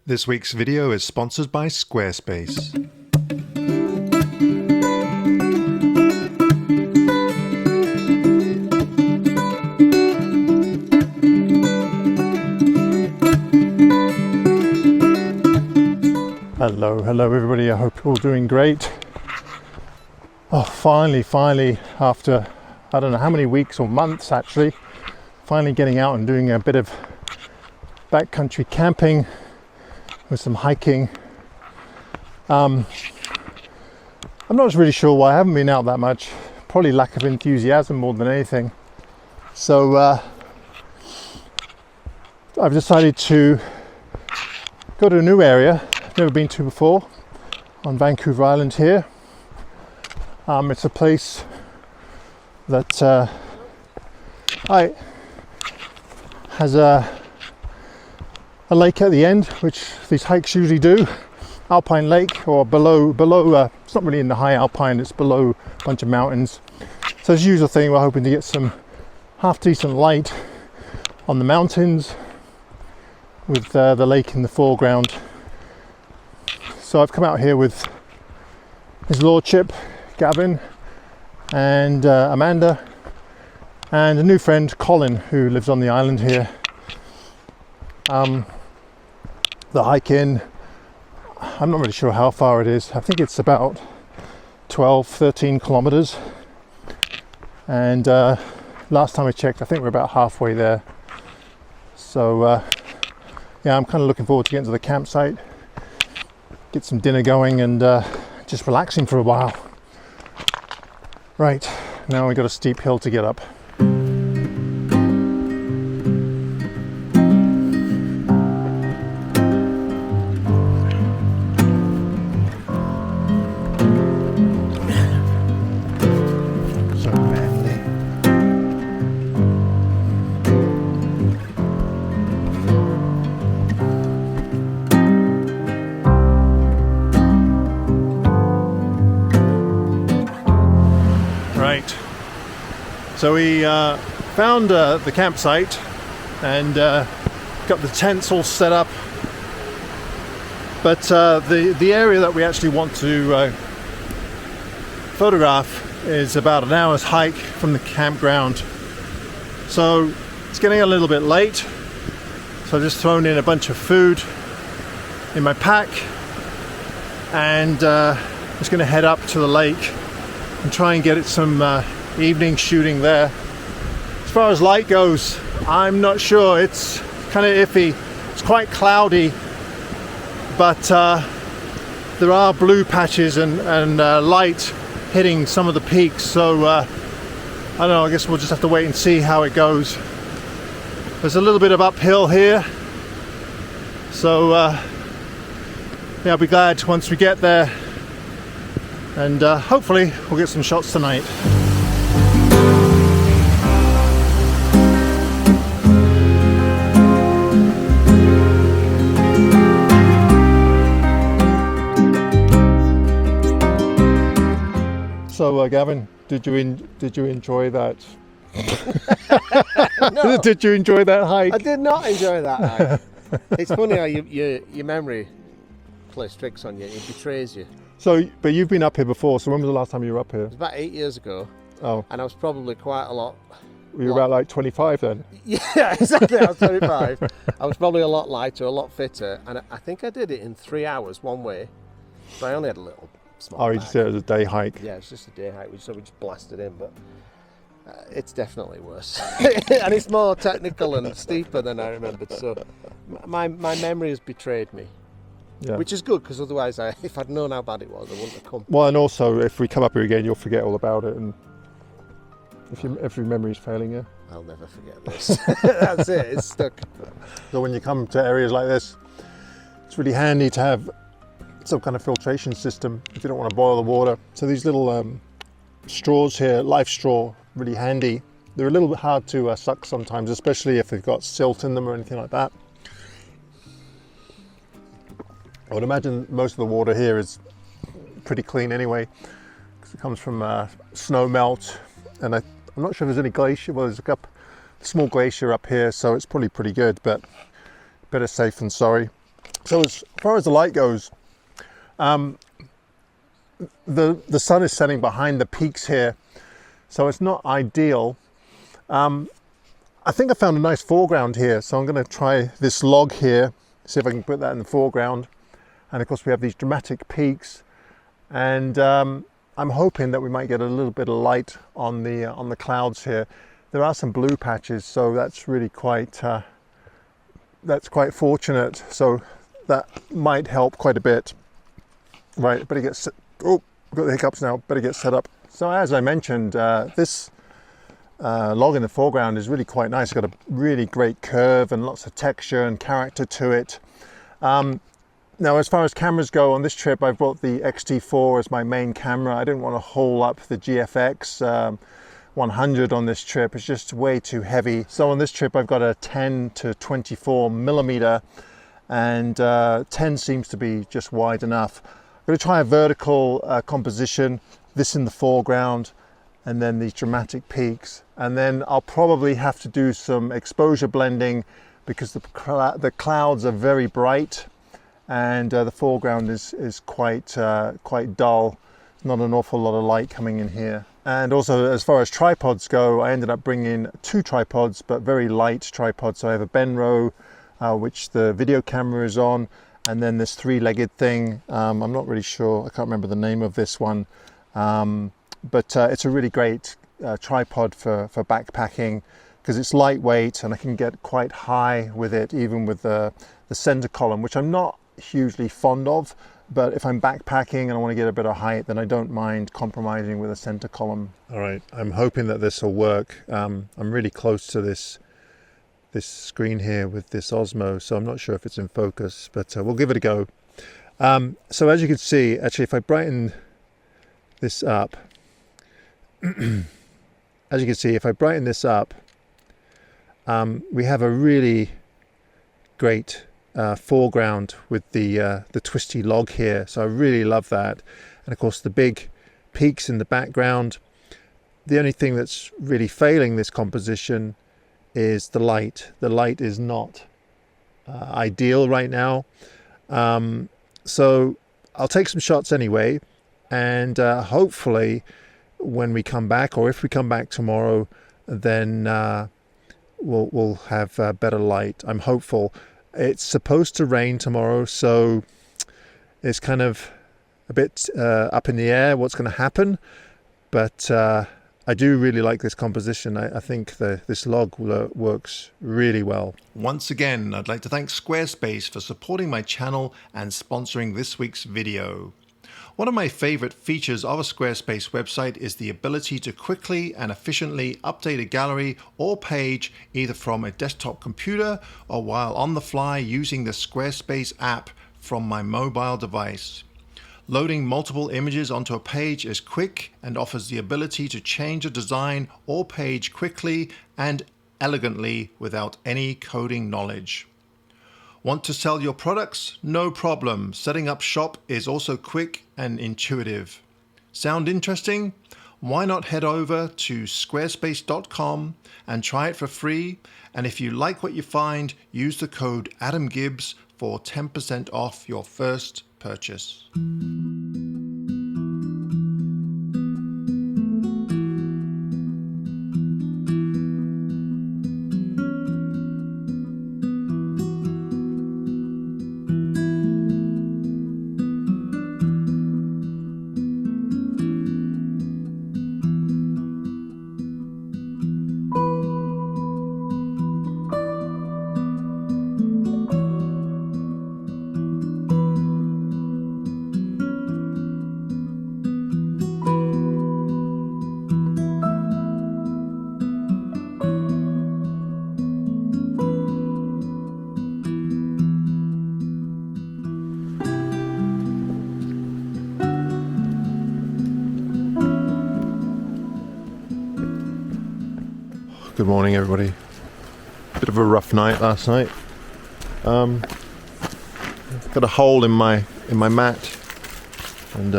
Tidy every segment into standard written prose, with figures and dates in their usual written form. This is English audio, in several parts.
This week's video is sponsored by Squarespace. Hello everybody, I hope you're all doing great. Oh, finally, after I don't know how many weeks or months actually, finally getting out and doing a bit of backcountry camping with some hiking. I'm not really sure why I haven't been out that much, probably lack of enthusiasm more than anything. So I've decided to go to a new area I've never been to before on Vancouver Island here. It's a place that has a lake at the end, which these hikes usually do. Alpine lake, or below. It's not really in the high alpine; it's below a bunch of mountains. So it's the usual thing. We're hoping to get some half decent light on the mountains with the lake in the foreground. So I've come out here with His Lordship, Gavin, and Amanda, and a new friend, Colin, who lives on the island here. The hike in, I'm not really sure how far it is. I think it's about 12-13 kilometers. And last time I checked, I think we're about halfway there. So yeah, I'm kind of looking forward to getting to the campsite, get some dinner going, and just relaxing for a while. Right, now we've got a steep hill to get up. So manly. Right, so we found the campsite and got the tents all set up, but the area that we actually want to photograph is about an hour's hike from the campground. So it's getting a little bit late, so I've just thrown in a bunch of food in my pack and just going to head up to the lake and try and get it some evening shooting there. As far as light goes, I'm not sure. It's kind of iffy. It's quite cloudy, but there are blue patches and light hitting some of the peaks. So I don't know, I guess we'll just have to wait and see how it goes. There's a little bit of uphill here, so yeah, I'll be glad once we get there, and hopefully we'll get some shots tonight. So Gavin, did you enjoy that? No, Did you enjoy that hike? I did not enjoy that hike. It's funny how your memory plays tricks on you. It betrays you. So, but you've been up here before. So when was the last time you were up here? It was about 8 years ago. Oh, And I was probably quite a lot. were you about like 25 then? Yeah, exactly. I was 25. I was probably a lot lighter, a lot fitter, and I think I did it in 3 hours one way. But I only had a little small. Oh, you bag. just did it as a day hike. Yeah, it's just a day hike, so we just blasted in, but it's definitely worse. And it's more technical and steeper than I remembered, so my memory has betrayed me. Yeah. Which is good, because otherwise, if I'd known how bad it was, I wouldn't have come. Well, and also if we come up here again, you'll forget all about it, and if your memory's failing you. I'll never forget this. That's it, it's stuck. So when you come to areas like this, it's really handy to have some kind of filtration system if you don't want to boil the water. So these little straws here, life straw, really handy. They're a little bit hard to suck sometimes, especially if they've got silt in them or anything like that. I would imagine most of the water here is pretty clean anyway, because it comes from snow melt, and I'm not sure if there's any glacier. Well, there's a small glacier up here, so it's probably pretty good, but better safe than sorry. So as far as the light goes, the sun is setting behind the peaks here, so it's not ideal. I think I found a nice foreground here, so I'm going to try this log here, see if I can put that in the foreground. And of course we have these dramatic peaks, and I'm hoping that we might get a little bit of light on the clouds here. There are some blue patches, so that's really quite fortunate. So that might help quite a bit. Right, better get set. Oh, I've got the hiccups now. Better get set up. So as I mentioned, this log in the foreground is really quite nice. It's got a really great curve and lots of texture and character to it. Now, as far as cameras go, on this trip, I've brought the X-T4 as my main camera. I didn't want to haul up the GFX 100 on this trip. It's just way too heavy. So on this trip, I've got a 10 to 24 millimeter, and 10 seems to be just wide enough. I'm going to try a vertical composition, this in the foreground, and then these dramatic peaks. And then I'll probably have to do some exposure blending because the clouds are very bright, and the foreground is quite dull. There's not an awful lot of light coming in here. And also, as far as tripods go, I ended up bringing 2 tripods, but very light tripods. So I have a Benro, which the video camera is on, and then this 3-legged thing. I'm not really sure, I can't remember the name of this one, but it's a really great tripod for backpacking, because it's lightweight and I can get quite high with it, even with the center column, which I'm not hugely fond of, but if I'm backpacking and I want to get a bit of height, then I don't mind compromising with a center column. All right, I'm hoping that this will work. I'm really close to this screen here with this Osmo, so I'm not sure if it's in focus, but we'll give it a go. So as you can see, actually, if I brighten this up, as you can see, if I brighten this up, we have a really great foreground with the twisty log here, so I really love that. And of course the big peaks in the background. The only thing that's really failing this composition is the light. The light is not ideal right now, so I'll take some shots anyway, and hopefully when we come back, or if we come back tomorrow, then we'll have better light. I'm hopeful. It's supposed to rain tomorrow, so it's kind of a bit up in the air what's going to happen, but I do really like this composition. I think this log works really well. Once again, I'd like to thank Squarespace for supporting my channel and sponsoring this week's video. One of my favorite features of a Squarespace website is the ability to quickly and efficiently update a gallery or page, either from a desktop computer or while on the fly using the Squarespace app from my mobile device. Loading multiple images onto a page is quick and offers the ability to change a design or page quickly and elegantly without any coding knowledge. Want to sell your products? No problem. Setting up shop is also quick and intuitive. Sound interesting? Why not head over to squarespace.com and try it for free? And if you like what you find, use the code AdamGibbs for 10% off your first purchase. Good morning, everybody. Bit of a rough night last night. Got a hole in my mat, and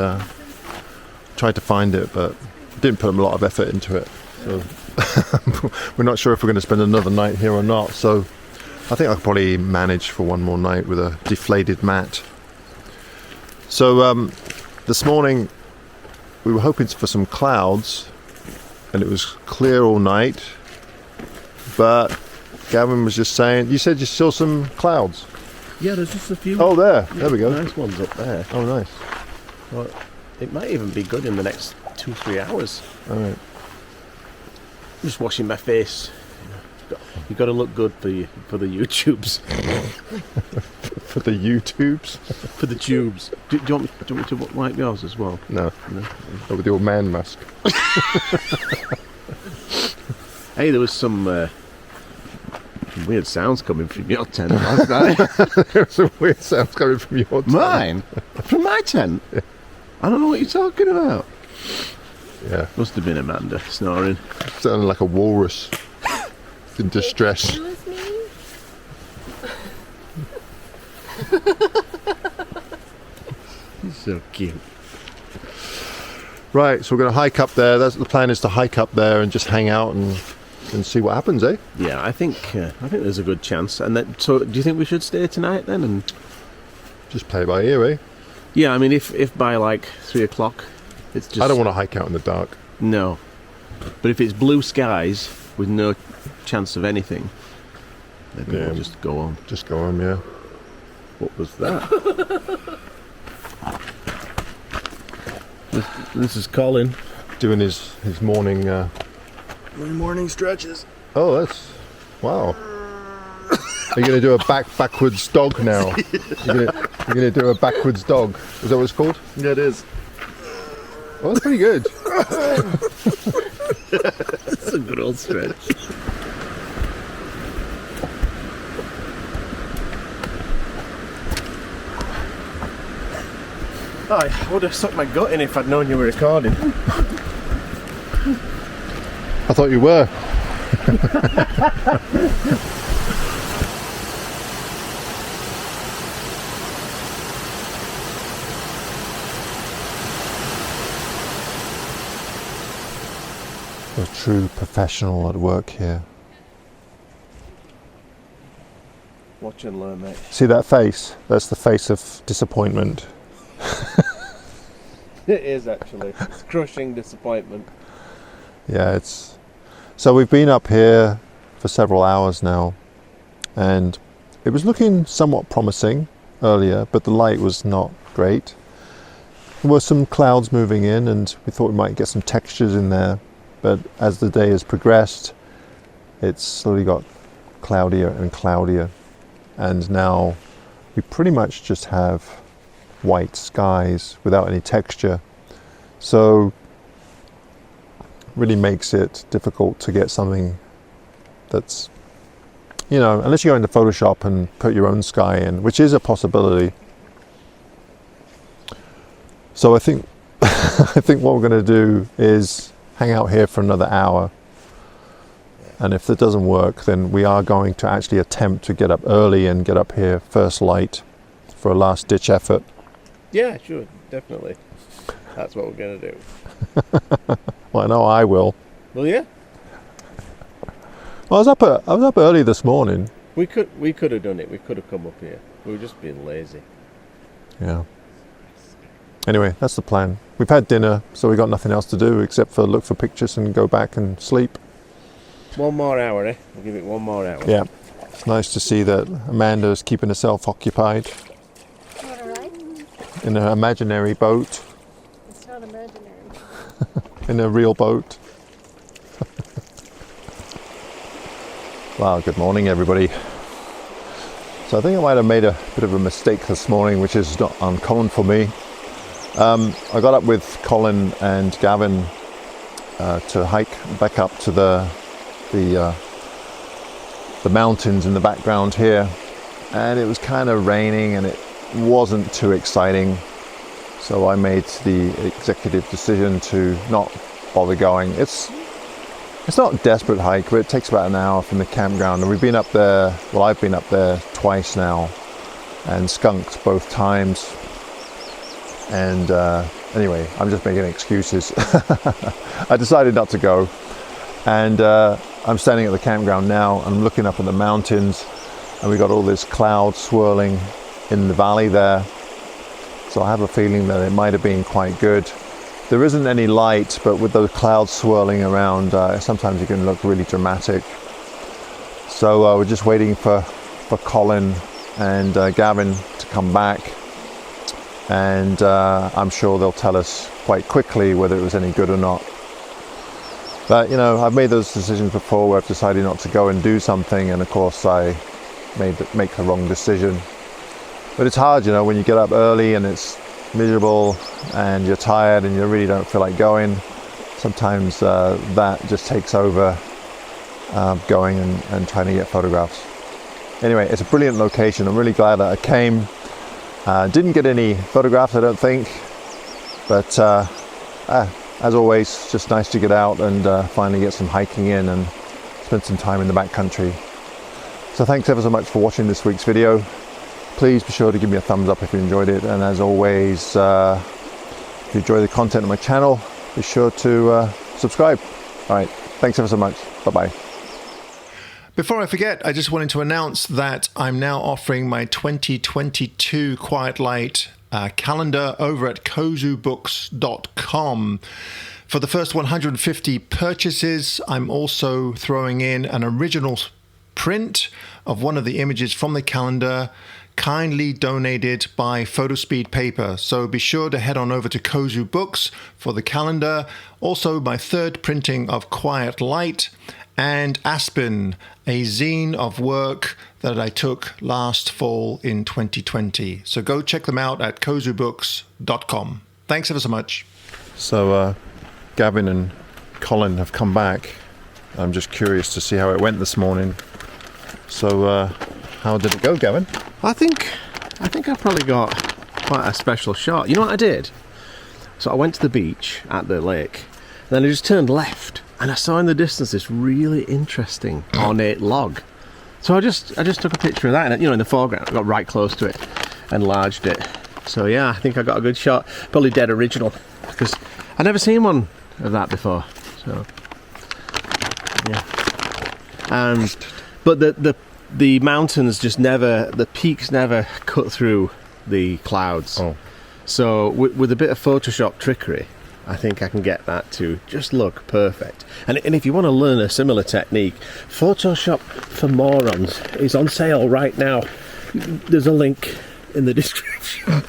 tried to find it, but didn't put a lot of effort into it. So we're not sure if we're going to spend another night here or not. So I think I could probably manage for one more night with a deflated mat. So this morning we were hoping for some clouds, and it was clear all night, but Gavin was just saying, you said you saw some clouds? Yeah, there's just a few. Oh, there we go. Nice ones up there. Oh, nice. Well, it might even be good in the next 2-3 hours. All right. I'm just washing my face. You've got to look good for the YouTubes. For the YouTubes? For the tubes. Do you want me to wipe yours as well? No. Not with the old man mask. Hey, there was some weird sounds coming from your tent last night. There were some weird sounds coming from your tent. Mine? From my tent? I don't know what you're talking about. Yeah. Must have been Amanda snoring. Sounded like a walrus. In distress. It was me. He's so cute. Right, so we're going to hike up there. That's the plan, is to hike up there and just hang out and see what happens, eh? Yeah, I think there's a good chance. And then, so, do you think we should stay tonight then? And Just play by ear, eh? yeah, I mean, if by like 3 o'clock, it's just I don't want to hike out in the dark. no. But if it's blue skies with no chance of anything, maybe Yeah. we'll just go on. Just go home, yeah. What was that? This is Colin. Doing his morning... Morning stretches. Oh, that's... Wow. Are you going to do a backwards dog now? You're going to do a backwards dog. Is that what it's called? Yeah, it is. Well, that's pretty good. It's a good old stretch. I would have sucked my gut in if I'd known you were recording. I thought you were. A true professional at work here. Watch and learn, mate. See that face? That's the face of disappointment. It is actually. It's crushing disappointment. Yeah, it's... So we've been up here for several hours now, and it was looking somewhat promising earlier, but the light was not great. There were some clouds moving in, and we thought we might get some textures in there, but as the day has progressed, it's slowly got cloudier and cloudier, and now we pretty much just have white skies without any texture. So really makes it difficult to get something that's, you know, unless you go into Photoshop and put your own sky in, which is a possibility. So I think I think what we're going to do is hang out here for another hour, and if that doesn't work, then we are going to actually attempt to get up early and get up here first light for a last ditch effort. Yeah, sure, definitely. That's what we're going to do. Well, I know I will. Well, yeah. Well, I was up early this morning. We could have done it. We could have come up here. We were just being lazy. Yeah. Anyway, that's the plan. We've had dinner, so we got nothing else to do except for look for pictures and go back and sleep. 1 more hour, eh? We'll give it 1 more hour. Yeah. It's nice to see that Amanda's keeping herself occupied Want to ride? in an imaginary boat, It's not imaginary. in a real boat. Wow, good morning everybody. So I think I might have made a bit of a mistake this morning, which is not uncommon for me. I got up with Colin and Gavin to hike back up to the mountains in the background here, and it was kind of raining and it wasn't too exciting, so I made the executive decision to not bother going. It's not a desperate hike, but it takes about an hour from the campground, and we've been up there, well, I've been up there twice now and skunked both times, and anyway, I'm just making excuses. I decided not to go, and I'm standing at the campground now. I'm looking up at the mountains, and we got all this cloud swirling in the valley there. So I have a feeling that it might have been quite good. There isn't any light, but with those clouds swirling around, sometimes it can look really dramatic. So we're just waiting for Colin and Gavin to come back, and I'm sure they'll tell us quite quickly whether it was any good or not. But you know, I've made those decisions before where I've decided not to go and do something, and of course I make the wrong decision. But it's hard, you know, when you get up early and it's miserable and you're tired and you really don't feel like going. Sometimes that just takes over going and trying to get photographs. Anyway, it's a brilliant location. I'm really glad that I came. Didn't get any photographs, I don't think, but as always, it's just nice to get out and finally get some hiking in and spend some time in the backcountry. So thanks ever so much for watching this week's video. Please be sure to give me a thumbs up if you enjoyed it, and as always, if you enjoy the content on my channel, be sure to subscribe. All right, thanks ever so much. Bye-bye. Before I forget, I just wanted to announce that I'm now offering my 2022 Quiet Light calendar over at kozubooks.com. For the first 150 purchases, I'm also throwing in an original print of one of the images from the calendar, kindly donated by Photospeed Paper. So be sure to head on over to Kozu Books for the calendar. Also, my third printing of Quiet Light and Aspen, a zine of work that I took last fall in 2020. So go check them out at kozubooks.com. Thanks ever so much. So Gavin and Colin have come back. I'm just curious to see how it went this morning. So how did it go, Gavin? I think I probably got quite a special shot. You know what I did? So I went to the beach at the lake, and then I just turned left, and I saw in the distance this really interesting ornate log. So I just took a picture of that, and you know, in the foreground, I got right close to it, enlarged it. So yeah, I think I got a good shot. Probably dead original, because I'd never seen one of that before. So yeah, but the mountains just never, the peaks never cut through the clouds. Oh. So with a bit of Photoshop trickery, I think I can get that to just look perfect. And if you want to learn a similar technique, Photoshop for Morons is on sale right now. There's a link in the description.